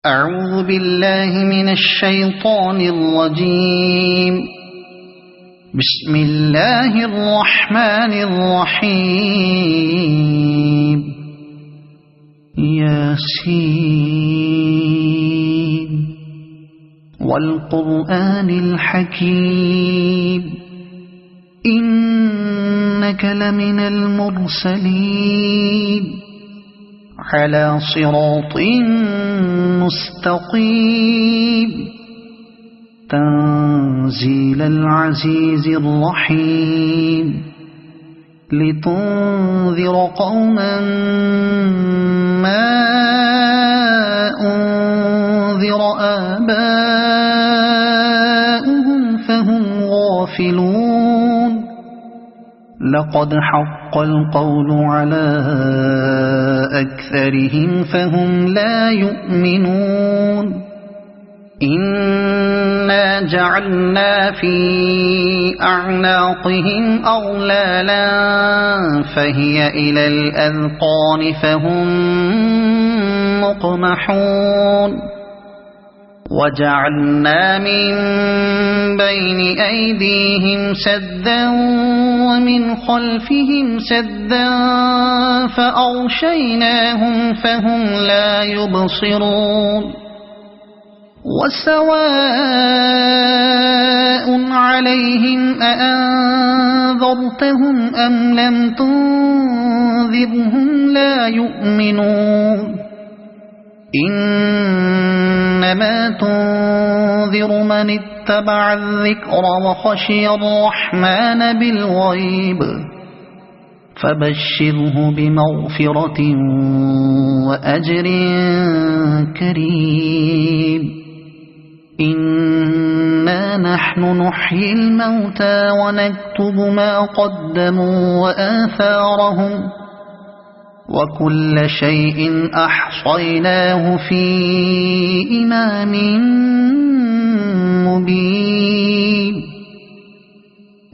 أعوذ بالله من الشيطان الرجيم. بسم الله الرحمن الرحيم. ياسين والقرآن الحكيم إنك لمن المرسلين على صراط مستقيم تنزيل العزيز الرحيم لتنذر قوما ما أنذر آباؤهم فهم غافلون. لقد حق القول على أكثرهم فهم لا يؤمنون. إنا جعلنا في أعناقهم أغلالا فهي إلى الأذقان فهم مقمحون. وجعلنا من بين أيديهم سدا ومن خلفهم سدا فأغشيناهم فهم لا يبصرون. وسواء عليهم أأنذرتهم أم لم تنذرهم لا يؤمنون. إنما تنذر من اتبع الذكر وخشي الرحمن بالغيب فبشره بمغفرة وأجر كريم. إنا نحن نحيي الموتى ونكتب ما قدموا وآثارهم وكل شيء أحصيناه في إمام مبين.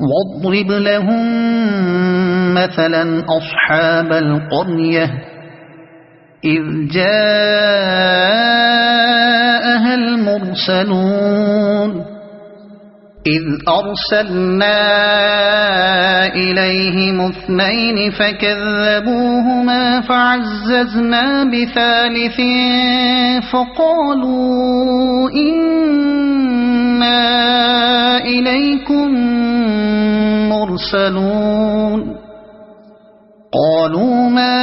واضرب لهم مثلا أصحاب القرية إذ جاءها المرسلون إذ أرسلنا إليهم اثنين فكذبوهما فعززنا بثالث فقالوا إنا إليكم مرسلون. قالوا ما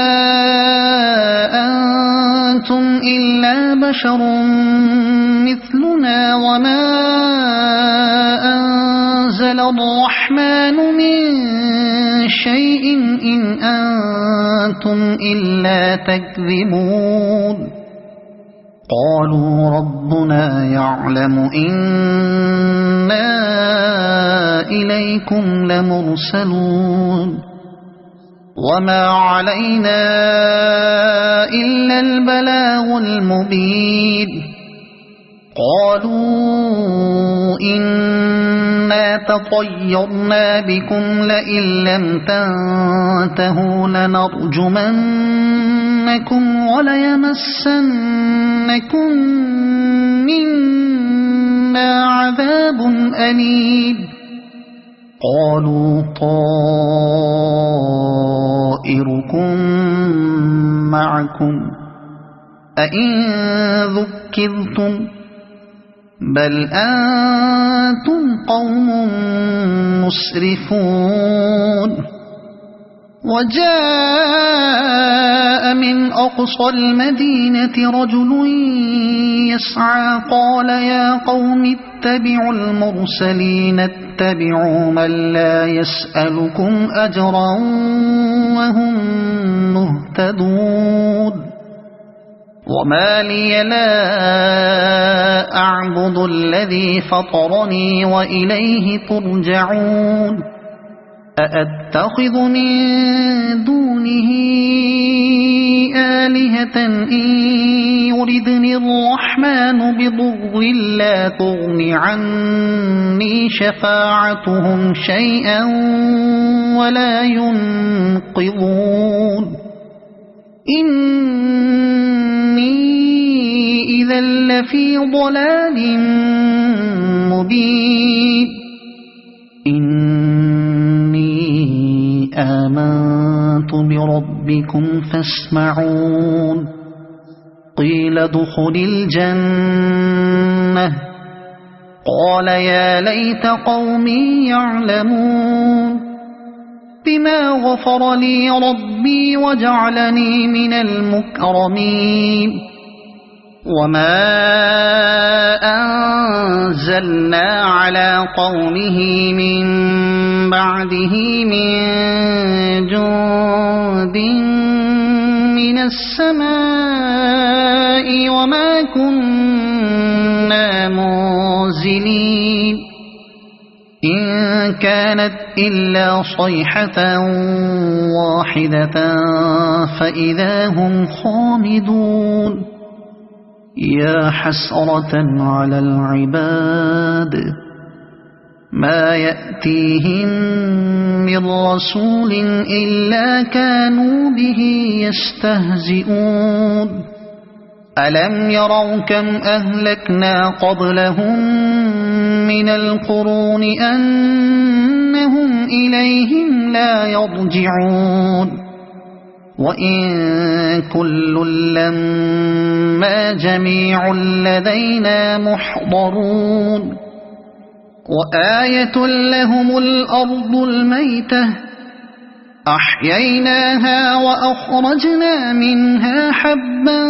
أنتم إلا بشر مثلنا وما أنزل الرحمن من شيء إن أنتم إلا تكذبون. قالوا ربنا يعلم إنا إليكم لمرسلون وما علينا إلا البلاغ المبين. قالوا إنا تطيرنا بكم لئن لم تنتهوا لنرجمنكم وليمسنكم منا عذاب أليم. قالوا طائركم معكم أئن ذكرتم بل أنتم قوم مسرفون. وجاء من أقصى المدينة رجل يسعى قال يا قوم اتبعوا المرسلين اتبعوا من لا يسألكم أجرا وهم مهتدون. وما لي لا أعبد الذي فطرني وإليه ترجعون. أأتخذ من دونه آلهة إن يردني الرحمن بضر لا تغن عني شفاعتهم شيئا ولا ينقذون. إني إذا لفي ضلال مبين إني آمنت بربكم فاسمعون قيل ادخل الجنة قال يا ليت قومي يعلمون بما غفر لي ربي وجعلني من المكرمين وما أنزلنا على قومه من بعده من جند من السماء وما كنا منزلين إن كانت إلا صيحة واحدة فإذا هم خامدون يا حسرة على العباد ما يأتيهم من رسول إلا كانوا به يستهزئون ألم يروا كم أهلكنا قبلهم من القرون أنهم إليهم لا يرجعون وإن كل لما جميع لدينا محضرون وآية لهم الأرض الميتة أحييناها وأخرجنا منها حبا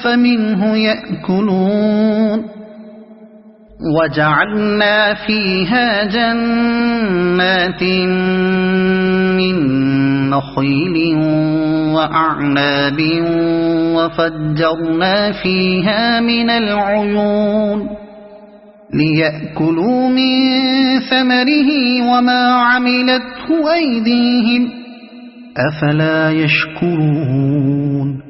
فمنه يأكلون وجعلنا فيها جنات من نخيل وأعناب وفجرنا فيها من العيون ليأكلوا من ثمره وما عملته أيديهم أفلا يشكرون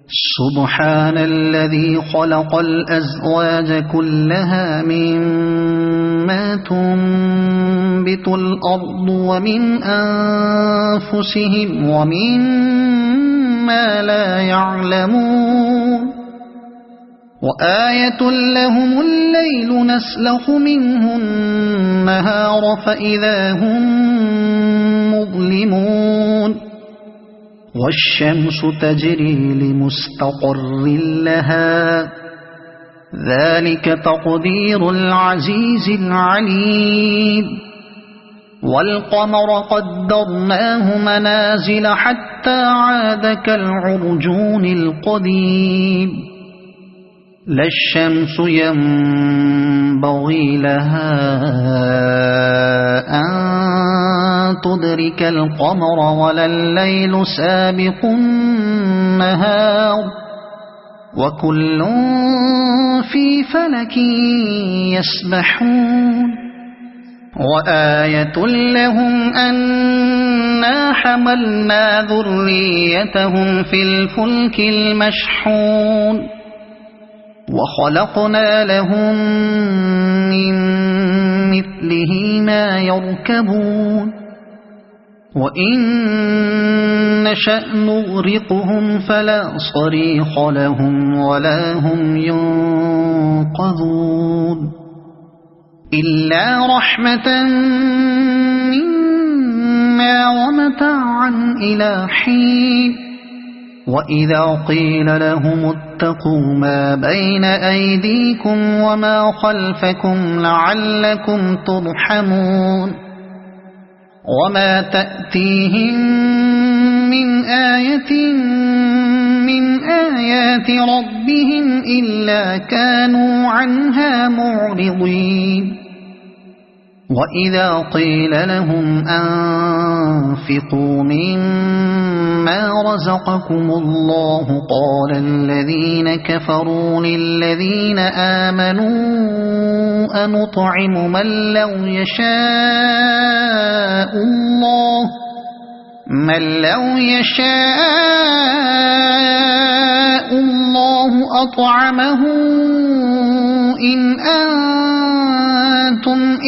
سبحان الذي خلق الأزواج كلها مما تنبت الأرض ومن أنفسهم ومما لا يعلمون وآية لهم الليل نسلخ منه النهار فإذا هم مظلمون والشمس تجري لمستقر لها ذلك تقدير العزيز العليم والقمر قدرناه منازل حتى عاد كالعرجون القديم لا الشمس ينبغي لها أن تدرك القمر ولا الليل سابق النهار وكل في فلك يسبحون وآية لهم أنا حملنا ذريتهم في الفلك المشحون وخلقنا لهم من مثله ما يركبون وإن نشأ نغرقهم فلا صريخ لهم ولا هم ينقذون إلا رحمة منا ومتاعا إلى حين وإذا قيل لهم اتقوا ما بين أيديكم وما خلفكم لعلكم ترحمون وما تأتيهم من آية من آيات ربهم إلا كانوا عنها معرضين وإذا قيل لهم أنفقوا مما رزقكم الله قال الذين كفروا للذين آمنوا أنطعم من لو يشاء الله أطعمه إن أنتم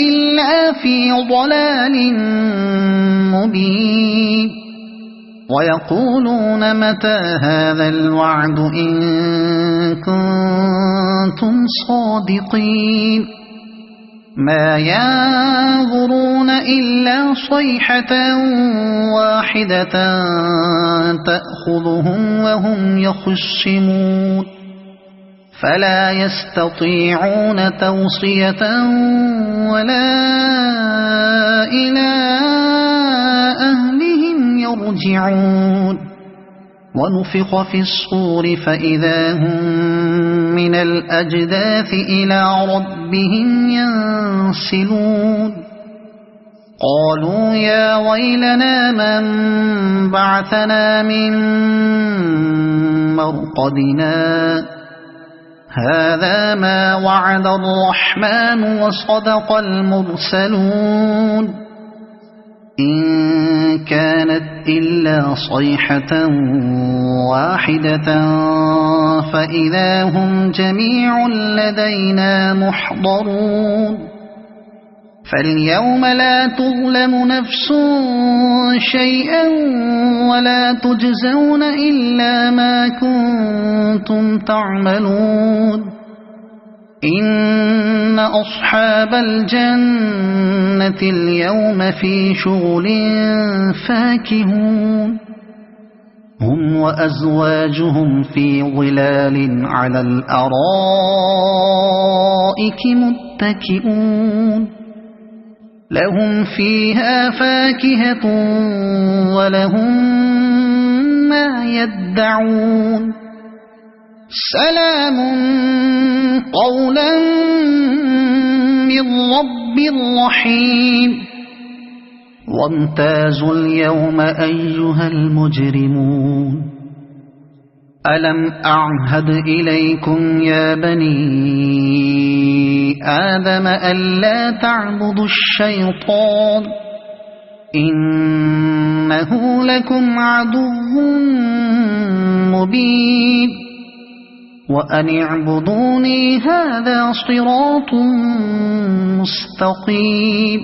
إلا في ضلال مبين ويقولون متى هذا الوعد إن كنتم صادقين ما ينظرون إلا صيحة واحدة تأخذهم وهم يخصمون فلا يستطيعون توصية ولا إلى أهلهم يرجعون ونفخ في الصور فإذا هم من الأجداث إلى ربهم ينسلون قالوا يا ويلنا من بعثنا من مرقدنا هذا ما وعد الرحمن وصدق المرسلون إن كانت إلا صيحة واحدة فإذا هم جميع لدينا محضرون فاليوم لا تظلم نفس شيئا ولا تجزون إلا ما كنتم تعملون إن أصحاب الجنة اليوم في شغل فاكهون هم وأزواجهم في ظلال على الأرائك متكئون لهم فيها فاكهة ولهم ما يدعون سلام قولا من رب رحيم وامتازوا اليوم أيها المجرمون ألم أعهد إليكم يا بني آدم ألا تعبدوا الشيطان إنه لكم عدو مبين وأن اعبدوني هذا صراط مستقيم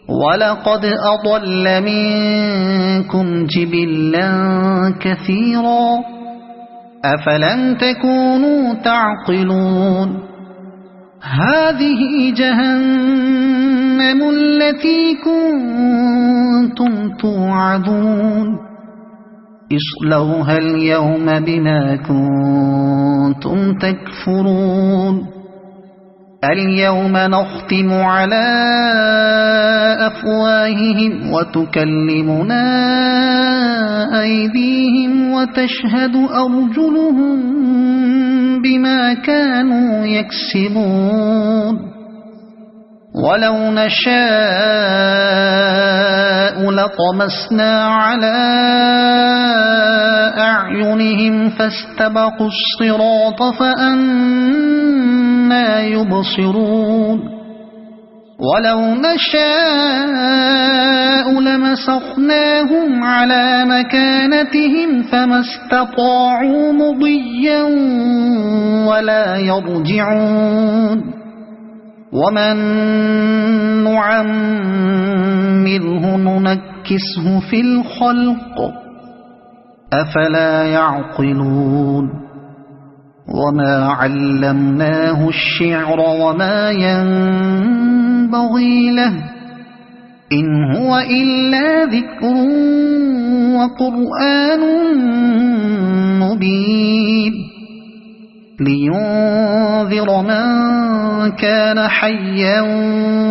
ولقد أضل منكم جبلا كثيرا أفلم تكونوا تعقلون هذه جهنم التي كنتم توعدون اصلوها اليوم بما كنتم تكفرون اليوم نختم على أفواههم وتكلمنا أيديهم وتشهد أرجلهم بما كانوا يكسبون ولو نشاء لطمسنا على أعينهم فاستبقوا الصراط فأنى يبصرون ولو نشاء لمسخناهم على مكانتهم فما استطاعوا مضيا ولا يرجعون ومن نعمره ننكسه في الخلق أفلا يعقلون وما علمناه الشعر وما ينبغي له إن هو إلا ذكر وقرآن مبين لينذر من كان حيا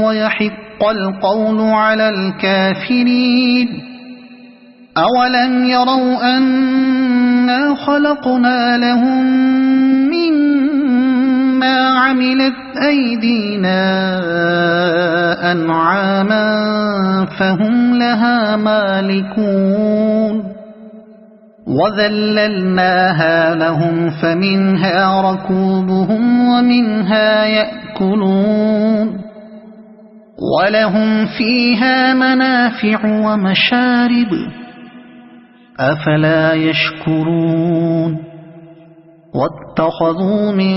ويحق القول على الكافرين أولم يروا أنا خلقنا لهم مما عملت أيدينا أنعاما فهم لها مالكون وذللناها لهم فمنها ركوبهم ومنها يأكلون ولهم فيها منافع ومشارب أفلا يشكرون واتخذوا من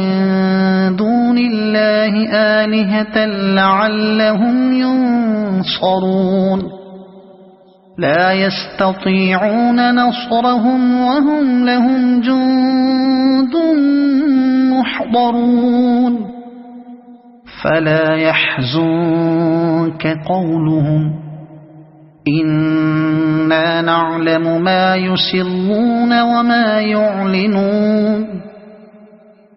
دون الله آلهة لعلهم ينصرون لا يستطيعون نصرهم وهم لهم جند محضرون فلا يحزنك قولهم إنا نعلم ما يسرون وما يعلنون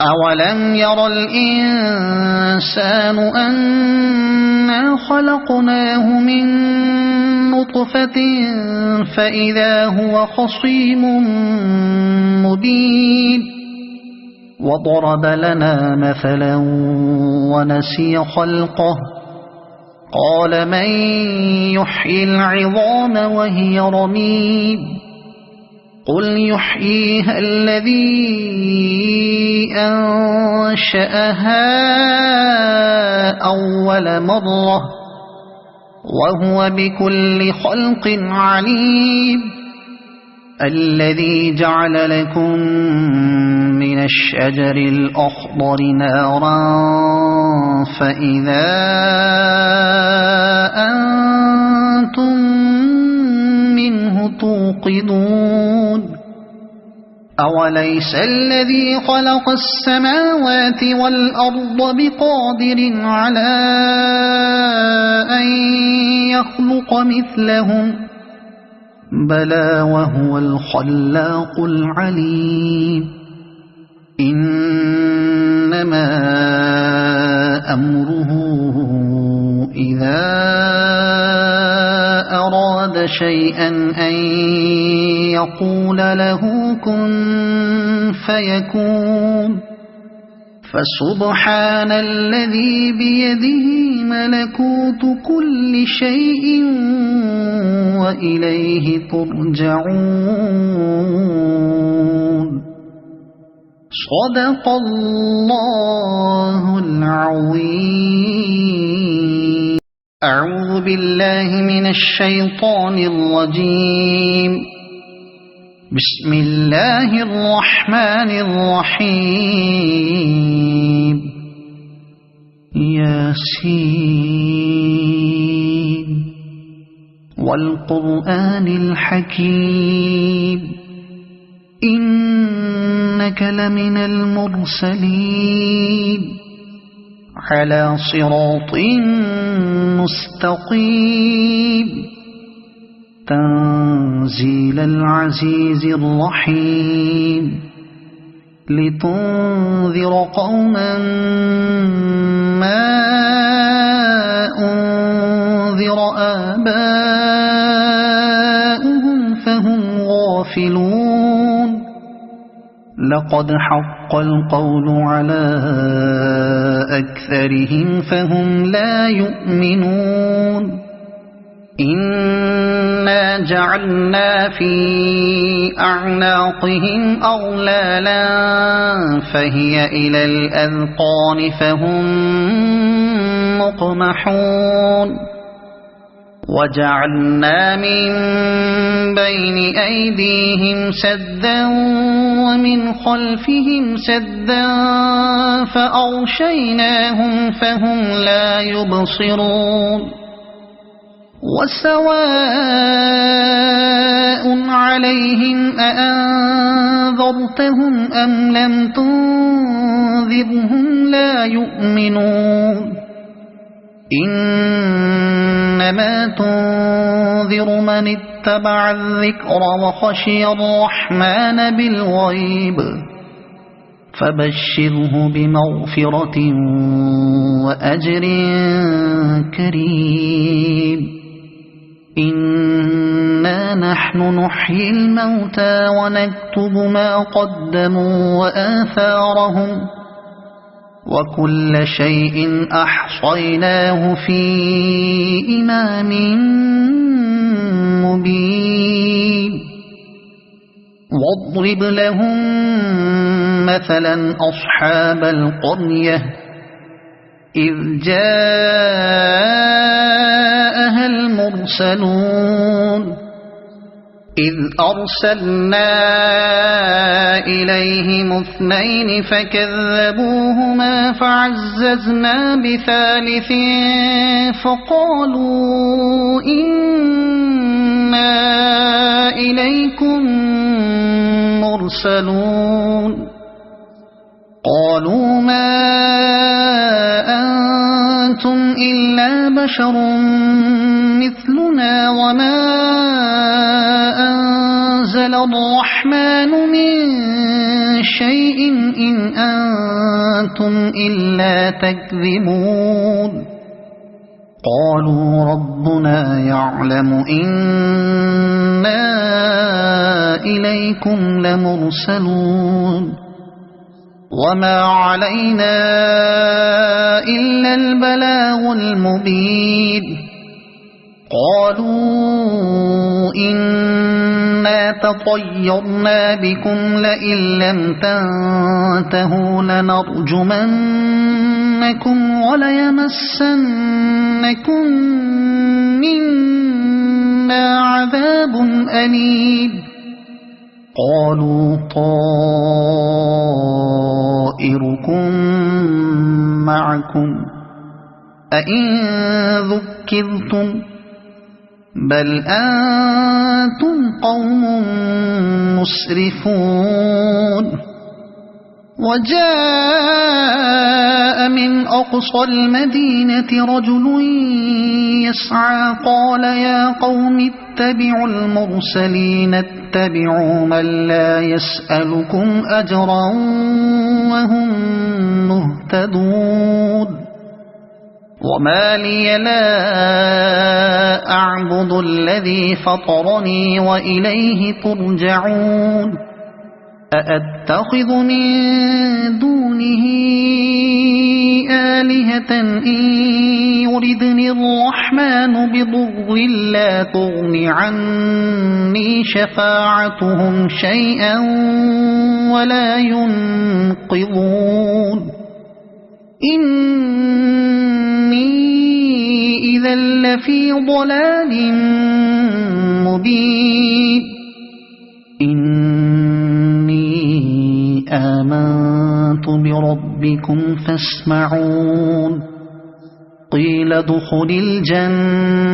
أولم ير الإنسان أنا خلقناه من نطفة فإذا هو خصيم مبين وضرب لنا مثلا ونسي خلقه قال من يحيي العظام وهي رميم قل يحييها الذي أنشأها أول مرة وهو بكل خلق عليم الذي جعل لكم من الشجر الأخضر نارا فإذا أنتم منه توقدون أوليس الذي خلق السماوات والأرض بقادر على أن يخلق مثلهم بلى وهو الخلاق العليم إنما أمره إذا أراد شيئا أن يقول له كن فيكون فسبحان الذي بيده ملكوت كل شيء وإليه ترجعون صدق الله العظيم أعوذ بالله من الشيطان الرجيم بسم الله الرحمن الرحيم ياسين والقرآن الحكيم إنك لمن المرسلين على صراط مستقيم تنزيل العزيز الرحيم لتنذر قوما ما أنذر آباؤهم فهم غافلون لقد حق القول على أكثرهم فهم لا يؤمنون إنا جعلنا في أعناقهم أغلالا فهي إلى الأذقان فهم مقمحون وجعلنا من بين أيديهم سدا ومن خلفهم سدا فأغشيناهم فهم لا يبصرون وسواء عليهم أأنذرتهم أم لم تنذرهم لا يؤمنون إنما تنذر من اتبع الذكر وخشي الرحمن بالغيب فبشره بمغفرة وأجر كريم إنا نحن نحيي الموتى ونكتب ما قدموا وآثارهم وكل شيء أحصيناه في إمام مبين واضرب لهم مثلا أصحاب القرية إذ جاءها المرسلون إذ أرسلنا إليهم اثنين فكذبوهما فعززنا بثالث فقالوا إنا إنا إليكم مرسلون قالوا ما أنتم إلا بشر مثلنا وما أنزل الرحمن من شيء إن أنتم إلا تكذبون قالوا ربنا يعلم إنا إليكم لمرسلون وما علينا إلا البلاغ المبين قالوا إنا تطيرنا بكم لئن لم تنتهوا لنرجمنكم وليمسنكم منا عذاب أليم قالوا طائركم معكم أئن ذكرتم بل أنتم قوم مسرفون وجاء من أقصى المدينة رجل يسعى قال يا قوم اتبعوا المرسلين اتبعوا من لا يسألكم أجرا وهم مهتدون وما لي لا أعبد الذي فطرني وإليه ترجعون أأتخذ من دونه آلهة إن يردني الرحمن بضر لا تغن عني شفاعتهم شيئا ولا ينقذون إني إذا لفي ضلال مبين إني آمنت بربكم فاسمعون قيل ادخل الجنة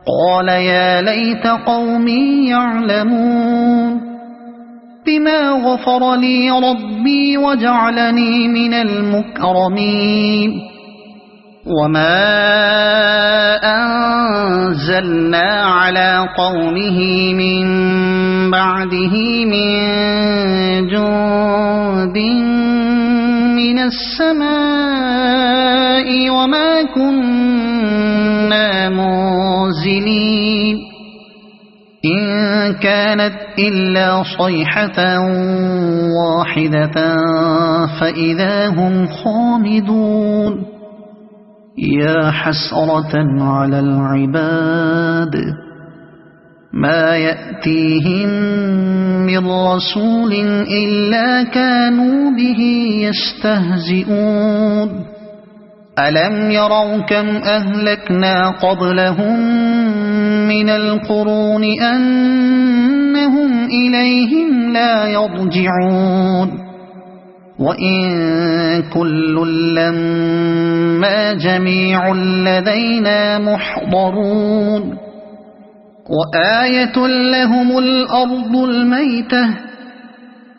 قال يا ليت قومي يعلمون بما غفر لي ربي وجعلني من المكرمين وما أنزلنا على قومه من بعده من جند من السماء وما كنا منزلين إن كانت إلا صيحة واحدة فإذا هم خامدون يا حسرة على العباد ما يأتيهم من رسول إلا كانوا به يستهزئون ألم يروا كم أهلكنا قبلهم من القرون أنهم إليهم لا يرجعون وإن كل لما جميع لدينا محضرون وآية لهم الأرض الميتة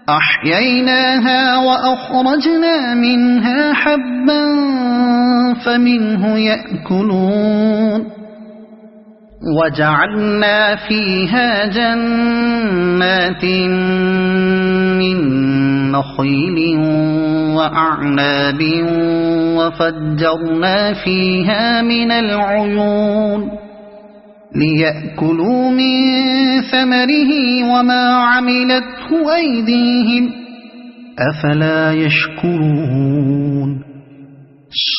أحييناها وأخرجنا منها حبا فمنه يأكلون وجعلنا فيها جنات من نخيل وأعناب وفجرنا فيها من العيون ليأكلوا من ثمره وما عملته أيديهم أفلا يشكرون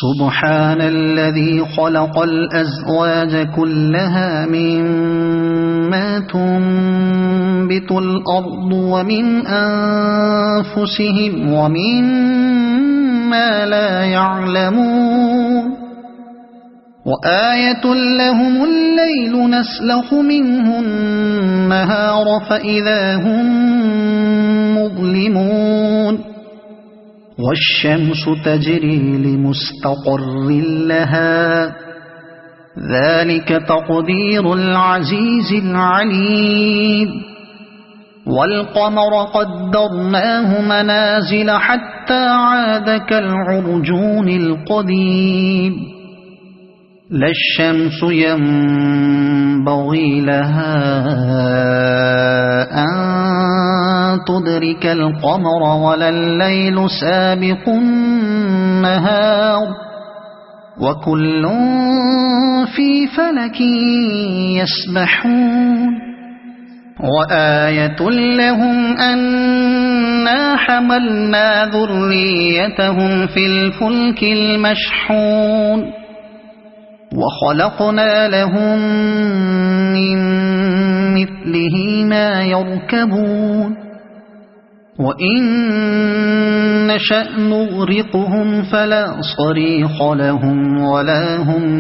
سبحان الذي خلق الأزواج كلها مما تنبت الأرض ومن أنفسهم ومما لا يعلمون وآية لهم الليل نسلخ منه النهار فإذا هم مظلمون والشمس تجري لمستقر لها ذلك تقدير العزيز العليم والقمر قدرناه منازل حتى عاد كالعرجون القديم لا الشمس ينبغي لها أن تدرك القمر ولا الليل سابق النهار وكل في فلك يسبحون وآية لهم أنا حملنا ذريتهم في الفلك المشحون وخلقنا لهم من مثله ما يركبون وإن نشأ نغرقهم فلا صريخ لهم ولا هم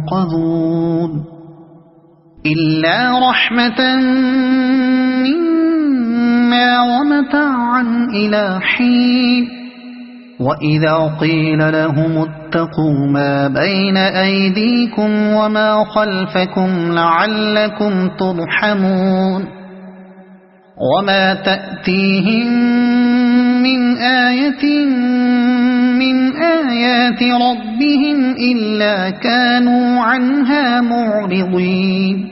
ينقذون إلا رحمة منا ومتاعا إلى حين وإذا قيل لهم اتقوا ما بين أيديكم وما خلفكم لعلكم ترحمون وما تأتيهم من آية من آيات ربهم إلا كانوا عنها معرضين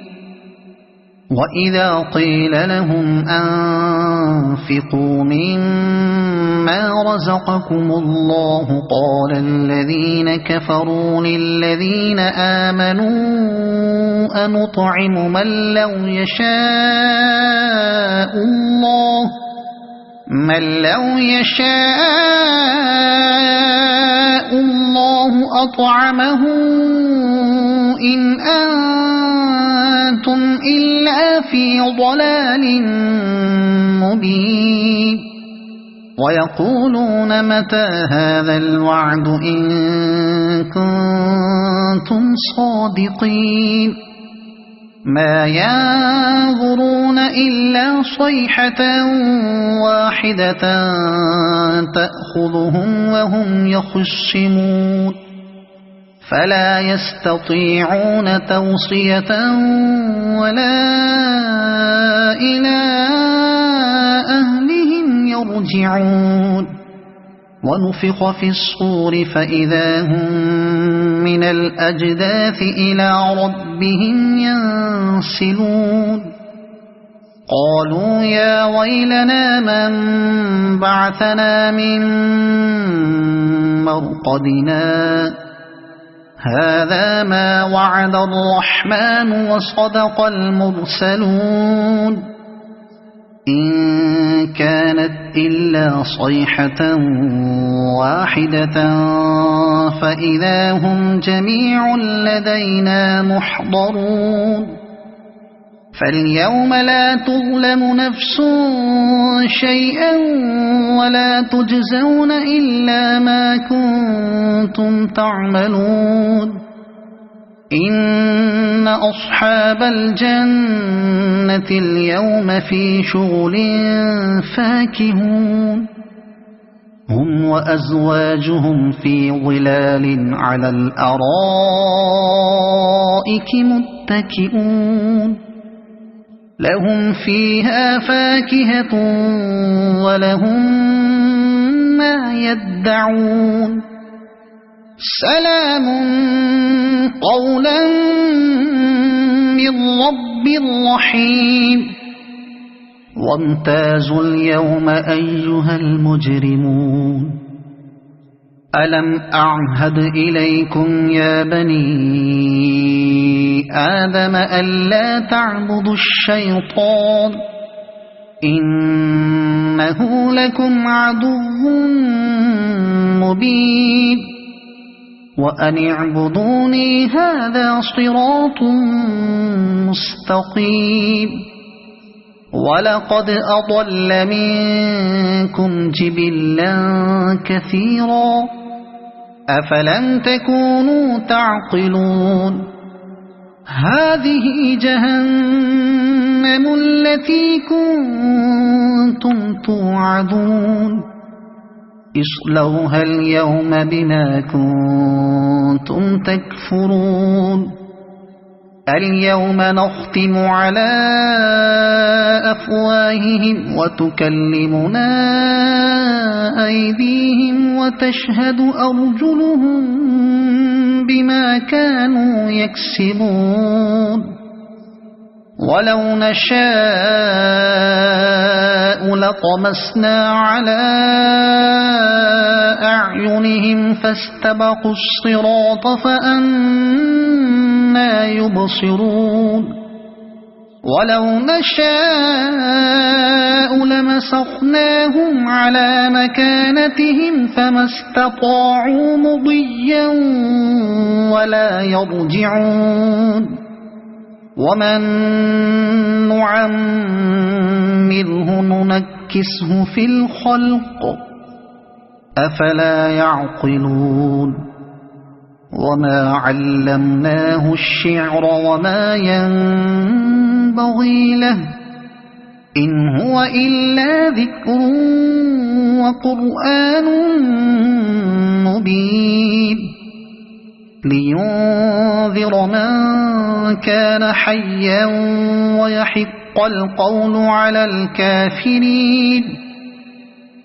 وإذا قيل لهم أنفقوا مما رزقكم الله قال الذين كفروا للذين آمنوا أنطعم من لو يشاء الله أطعمه إن أنتم إلا في ضلال مبين ويقولون متى هذا الوعد إن كنتم صادقين ما ينظرون إلا صيحة واحدة تأخذهم وهم يخصمون فلا يستطيعون توصية ولا إلى أهلهم يرجعون ونفخ في الصور فإذا هم من الأجداث إلى ربهم ينسلون قالوا يا ويلنا من بعثنا من مرقدنا هذا ما وعد الرحمن وصدق المرسلون إن كانت إلا صيحة واحدة فإذا هم جميع لدينا محضرون فاليوم لا تظلم نفس شيئا ولا تجزون إلا ما كنتم تعملون إن أصحاب الجنة اليوم في شغل فاكهون هم وأزواجهم في ظلال على الأرائك متكئون لهم فيها فاكهة ولهم ما يدعون سلام قولا من رب رحيم وامتازوا اليوم أيها المجرمون ألم أعهد إليكم يا بني آدم ألا تعبدوا الشيطان إنه لكم عدو مبين وأن اعبدوني هذا صراط مستقيم ولقد أضل منكم جبلا كثيرا أفلم تكونوا تعقلون هذه جهنم التي كنتم توعدون اصلوها اليوم بما كنتم كنتم تكفرون اليوم نختم على أفواههم وتكلمنا أيديهم وتشهد أرجلهم بما كانوا يكسبون ولو نشاء لطمسنا على أعينهم فاستبقوا الصراط فأنى يبصرون ولو نشاء لمسخناهم على مكانتهم فما استطاعوا مضيا ولا يرجعون ومن نعمره ننكسه في الخلق أفلا يعقلون وما علمناه الشعر وما ينبغي له إن هو إلا ذكر وقرآن مبين لينذر من كان حيا ويحق القول على الكافرين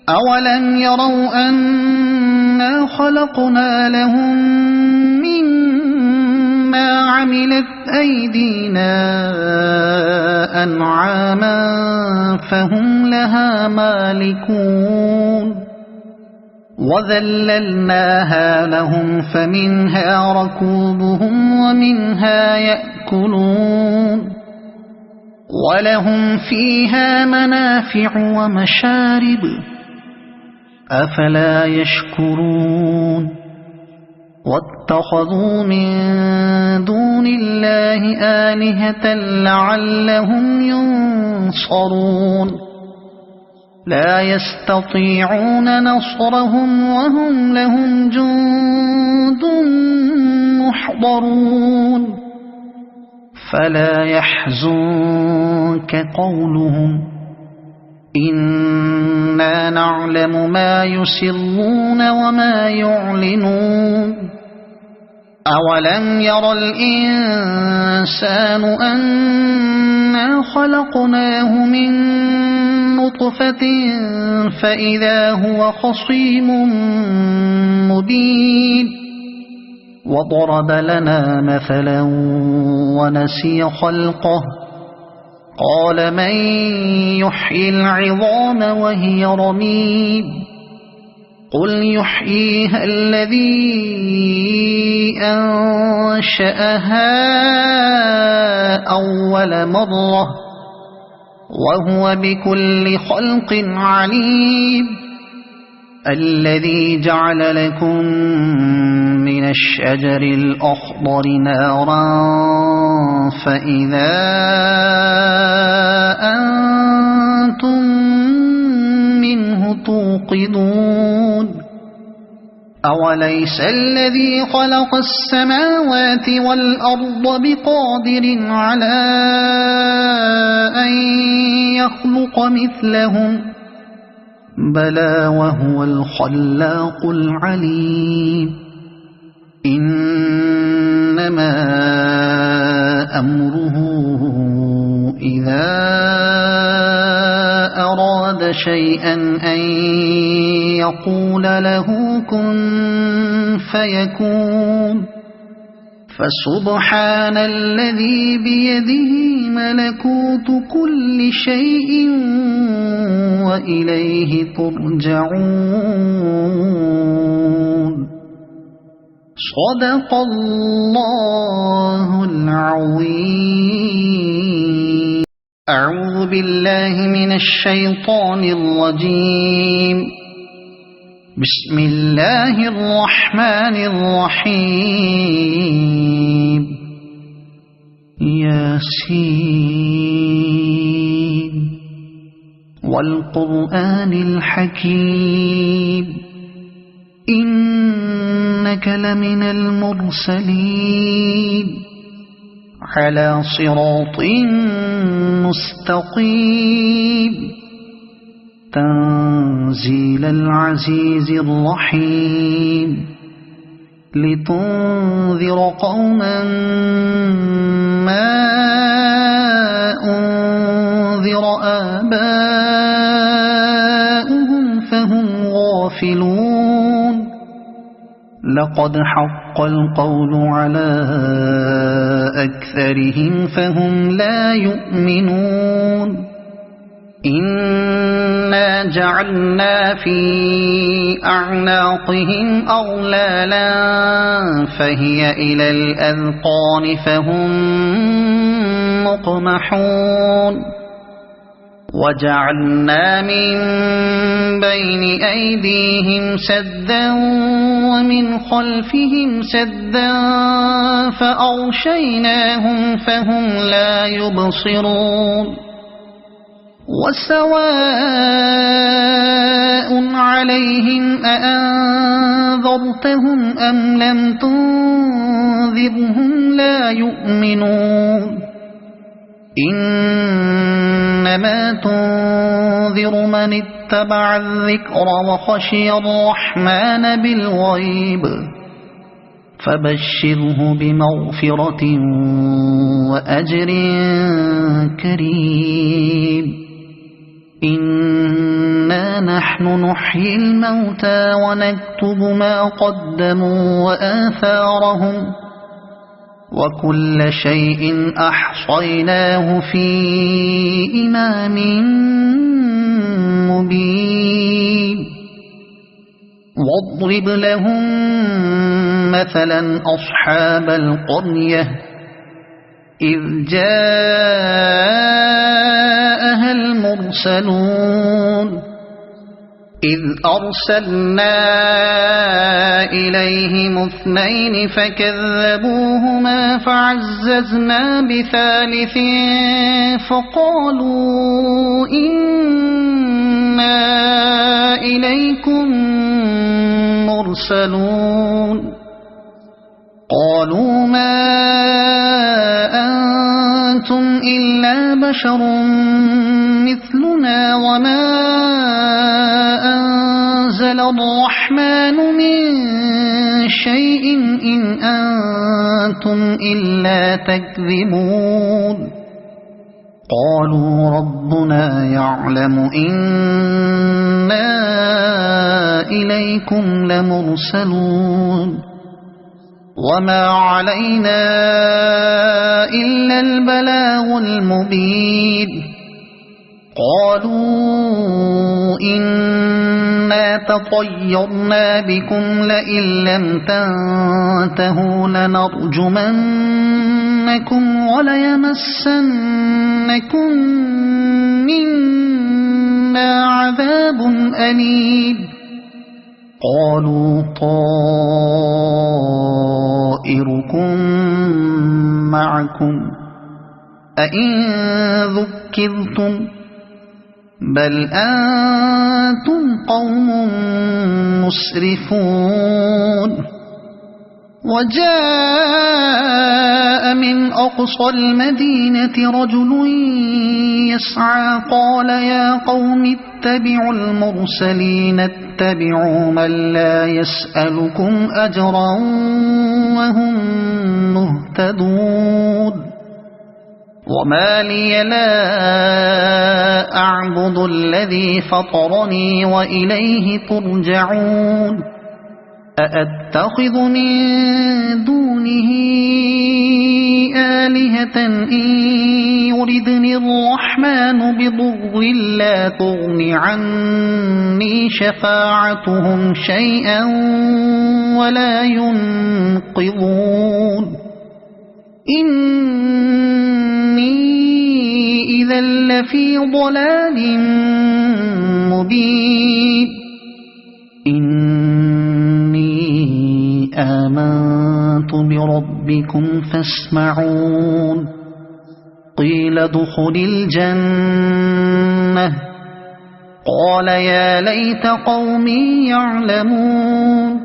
أولم يروا أنا خلقنا لهم مما عملت أيدينا أنعاما فهم لها مالكون وذللناها لهم فمنها ركوبهم ومنها يأكلون ولهم فيها منافع ومشارب أفلا يشكرون واتخذوا من دون الله آلهة لعلهم ينصرون لا يستطيعون نصرهم وهم لهم جند محضرون فلا يحزنك قولهم إنا نعلم ما يسرون وما يعلنون أولم ير الإنسان أنا خلقناه من نطفة فإذا هو خصيم مبين وضرب لنا مثلا ونسي خلقه قال من يحيي العظام وهي رميم قل يحييها الذي أنشأها أول مرة وهو بكل خلق عليم الذي جعل لكم من الشجر الأخضر نارا فإذا أنتم منه توقدون أوليس الذي خلق السماوات والأرض بقادر على أن يخلق مثلهم بلى وهو الخلاق العليم إنما أمره إذا أراد شيئا أن يقول له كن فيكون فسبحان الذي بيده ملكوت كل شيء وإليه ترجعون صدق الله العظيم أعوذ بالله من الشيطان الرجيم بسم الله الرحمن الرحيم ياسين والقرآن الحكيم إنك لمن المرسلين على صراط مستقيم تنزيل العزيز الرحيم لتنذر قوما ما أنذر آباؤهم فهم غافلون لقد حق القول على أكثرهم فهم لا يؤمنون إنا جعلنا في أعناقهم أغلالا فهي إلى الأذقان فهم مقمحون وجعلنا من بين أيديهم سدا ومن خلفهم سدا فأغشيناهم فهم لا يبصرون وسواء عليهم أأنذرتهم أم لم تنذرهم لا يؤمنون إنما تنذر من اتبع الذكر وخشي الرحمن بالغيب فبشره بمغفرة وأجر كريم إنا نحن نحيي الموتى ونكتب ما قدموا وآثارهم وكل شيء أحصيناه في إمام مبين واضرب لهم مثلا أصحاب القرية إذ جاءها المرسلون إذ أرسلنا إليهم اثنين فكذبوهما فعززنا بثالث فقالوا إنا إليكم مرسلون قالوا ما أنتم إلا بشر مثلنا وما أنزل الرحمن من شيء إن أنتم إلا تكذبون قالوا ربنا يعلم إنا إليكم لمرسلون وما علينا إلا البلاغ المبين قالوا إنا تطيرنا بكم لئن لم تنتهوا لنرجمنكم وليمسنكم منا عذاب أليم قالوا طائركم معكم أئن ذكرتم بل أنتم قوم مسرفون وجاء من أقصى المدينة رجل يسعى قال يا قوم اتبعوا المرسلين اتبعوا من لا يسألكم أجرا وهم مهتدون وما لي لا أعبد الذي فطرني وإليه ترجعون أأتخذ من دونه آلهة إن يردني الرحمن بضر لا تغن عني شفاعتهم شيئا ولا ينقذون إني إذا لفي ضلال مبين آمنت بربكم فاسمعون قيل ادخل الجنة قال يا ليت قومي يعلمون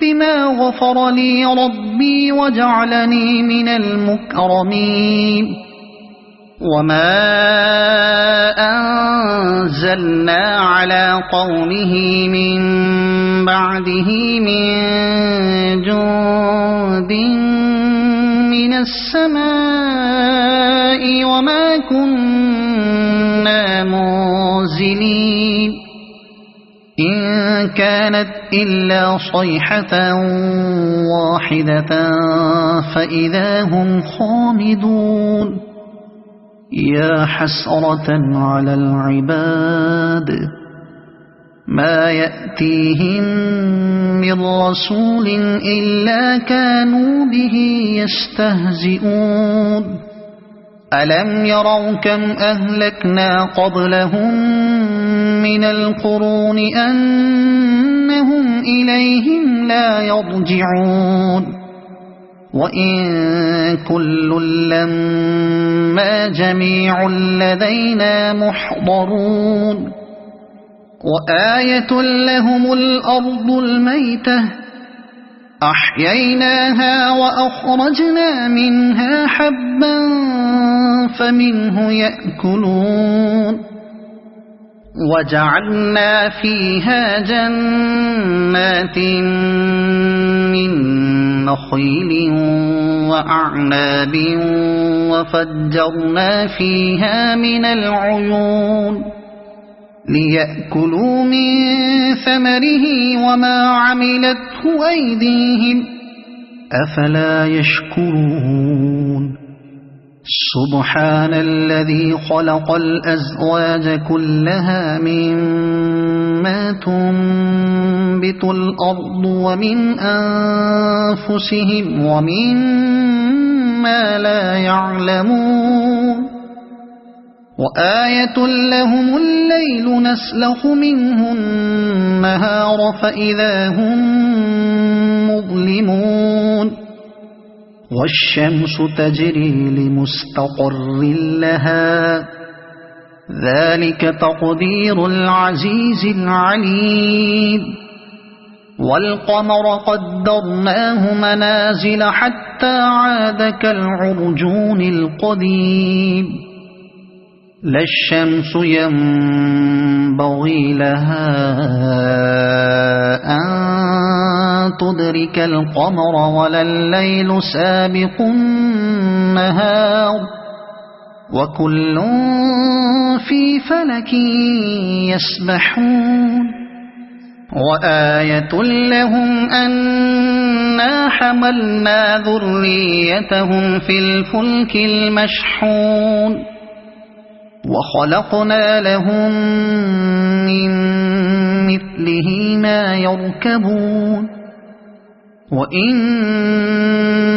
بما غفر لي ربي وجعلني من المكرمين وما أنزلنا على قومه من بعده من جند من السماء وما كنا منزلين إن كانت إلا صيحة واحدة فإذا هم خامدون يا حسرة على العباد ما يأتيهم من رسول إلا كانوا به يستهزئون ألم يروا كم أهلكنا قبلهم من القرون أنهم إليهم لا يرجعون وإن كل لما جميع لدينا محضرون وآية لهم الأرض الميتة أحييناها وأخرجنا منها حبا فمنه يأكلون وجعلنا فيها جنات من نخيل وأعناب وفجرنا فيها من العيون ليأكلوا من ثمره وما عملته أيديهم أفلا يشكرون سبحان الذي خلق الأزواج كلها مما تنبت الأرض ومن أنفسهم ومما لا يعلمون وآية لهم الليل نسلخ منه النهار فإذا هم مظلمون والشمس تجري لمستقر لها ذلك تقدير العزيز العليم والقمر قدرناه منازل حتى عاد كالعرجون القديم لا الشمس ينبغي لها أن تدرك القمر ولا الليل سابق النهار وكل في فلك يسبحون وآية لهم أنا حملنا ذريتهم في الفلك المشحون وخلقنا لهم من مثله ما يركبون وإن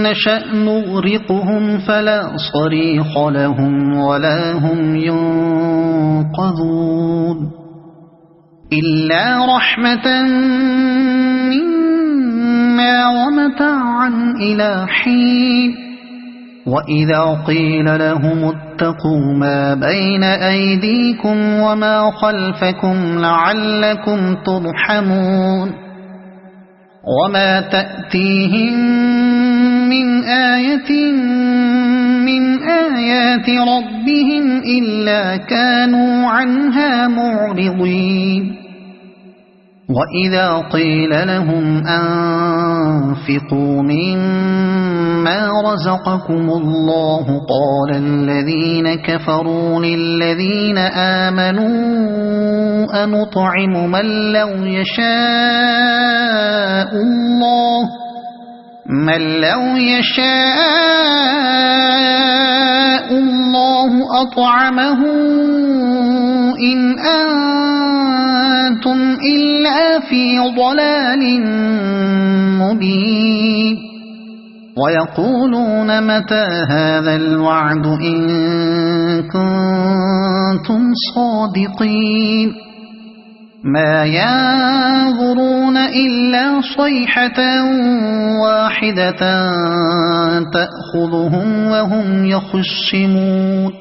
نشأ نغرقهم فلا صريخ لهم ولا هم ينقذون إلا رحمة منا ومتاعا إلى حين وإذا قيل لهم اتقوا ما بين أيديكم وما خلفكم لعلكم ترحمون وما تأتيهم من آية من آيات ربهم إلا كانوا عنها معرضين وإذا قيل لهم أنفقوا مما رزقكم الله قال الذين كفروا للذين آمنوا أنطعم من لو يشاء الله أطعمه إن أنتم إلا في ضلال مبين ويقولون متى هذا الوعد إن كنتم صادقين ما ينظرون إلا صيحة واحدة تأخذهم وهم يخصمون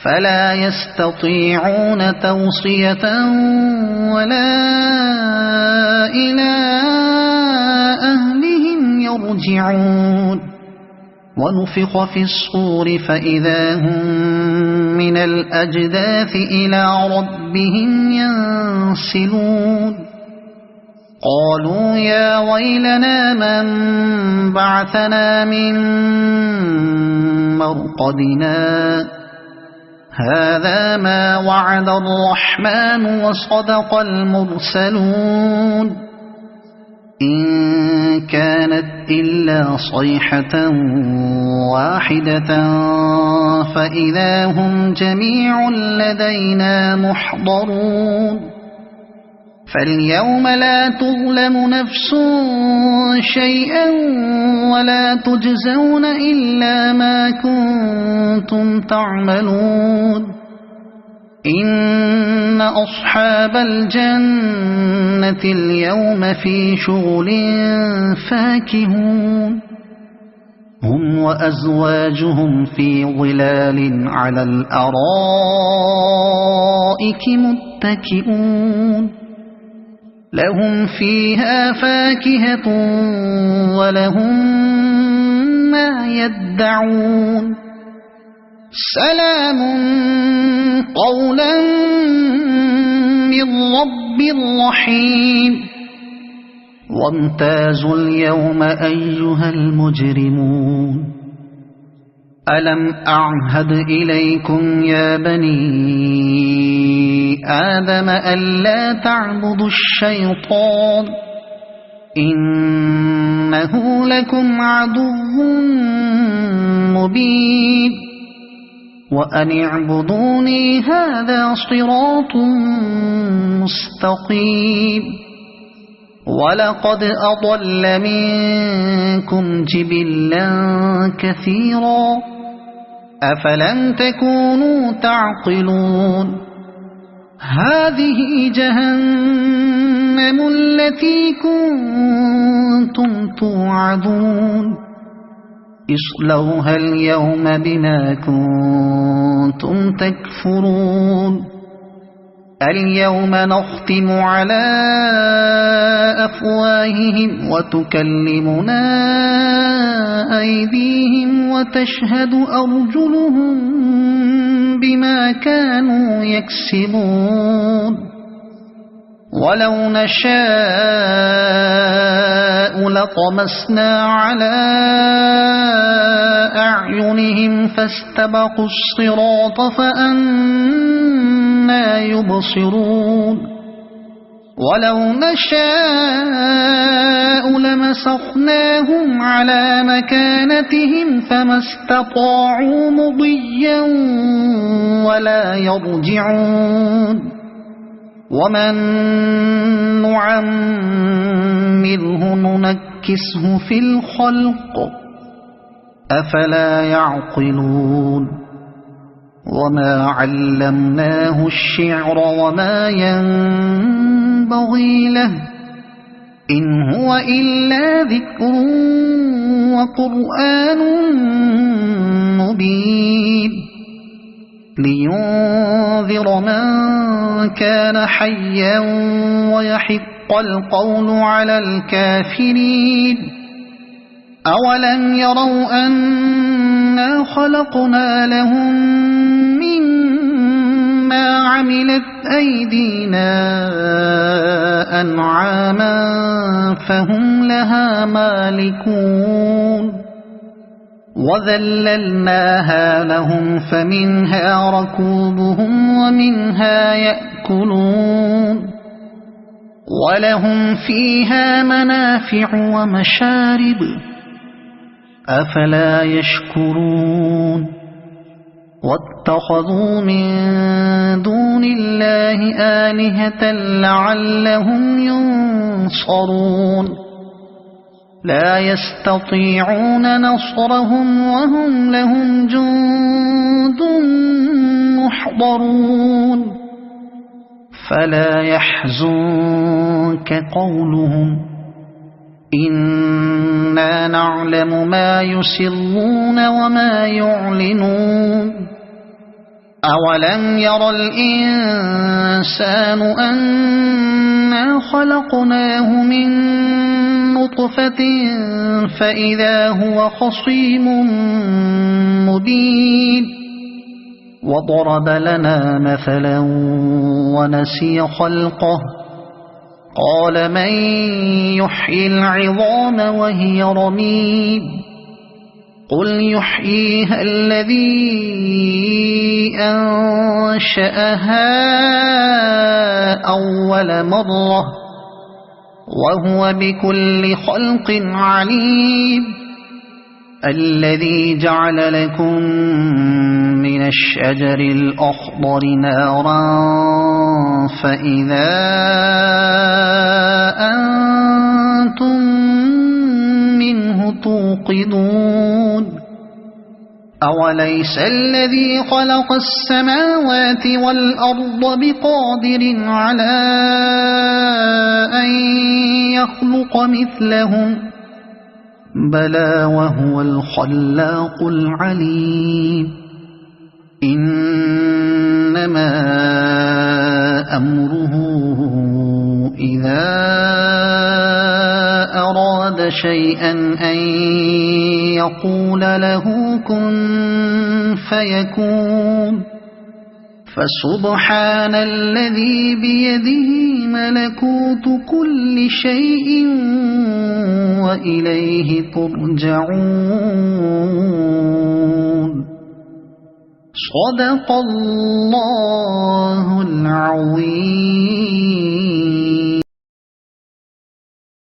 فلا يستطيعون توصية ولا إلى أهلهم يرجعون ونفخ في الصور فإذا هم من الأجداث إلى ربهم ينسلون قالوا يا ويلنا من بعثنا من مرقدنا هذا ما وعد الرحمن وصدق المرسلون إن كانت إلا صيحة واحدة فإذا هم جميع لدينا محضرون فاليوم لا تظلم نفس شيئا ولا تجزون إلا ما كنتم تعملون إن أصحاب الجنة اليوم في شغل فاكهون هم وأزواجهم في ظلال على الأرائك متكئون لهم فيها فاكهة ولهم ما يدعون سلام قولا من رب رحيم وامتازوا اليوم أيها المجرمون ألم أعهد إليكم يا بني آدم ألا تعبدوا الشيطان إنه لكم عدو مبين وأن اعبدوني هذا صراط مستقيم ولقد أضل منكم جبلا كثيرا أفلم تكونوا تعقلون هذه جهنم التي كنتم توعدون اصلوها اليوم بما كنتم تكفرون اليوم نختم على أفواههم وتكلمنا أيديهم وتشهد أرجلهم بما كانوا يكسبون ولو نشاء لطمسنا على أعينهم فاستبقوا الصراط فأنى يبصرون ولو نشاء لمسخناهم على مكانتهم فما استطاعوا مضيا ولا يرجعون ومن نعمره ننكسه في الخلق أفلا يعقلون وما علمناه الشعر وما ينبغي له إن هو إلا ذكر وقرآن مبين لينذر من كان حيا ويحق القول على الكافرين أولم يروا أنا خلقنا لهم مما عملت أيدينا أنعاما فهم لها مالكون وذللناها لهم فمنها ركوبهم ومنها يأكلون ولهم فيها منافع ومشارب أفلا يشكرون واتخذوا من دون الله آلهة لعلهم ينصرون لا يستطيعون نصرهم وهم لهم جند محضرون فلا يحزنك قولهم إنا نعلم ما يسرون وما يعلنون أولم ير الإنسان أنا خلقناه من نطفة فإذا هو خصيم مبين وضرب لنا مثلا ونسي خلقه قال من يحيي العظام وهي رميم قل يحييها الذي أنشأها أول مرة وهو بكل خلق عليم الذي جعل لكم من الشجر الأخضر نارا فإذا أنتم منه توقدون أوليس الذي خلق السماوات والأرض بقادر على أن يخلق مثلهم بلى وهو الخلاق العليم إنما أمره إذا أراد شيئا أن يقول له كن فيكون فسبحان الذي بيده ملكوت كل شيء وإليه ترجعون صدق الله العظيم.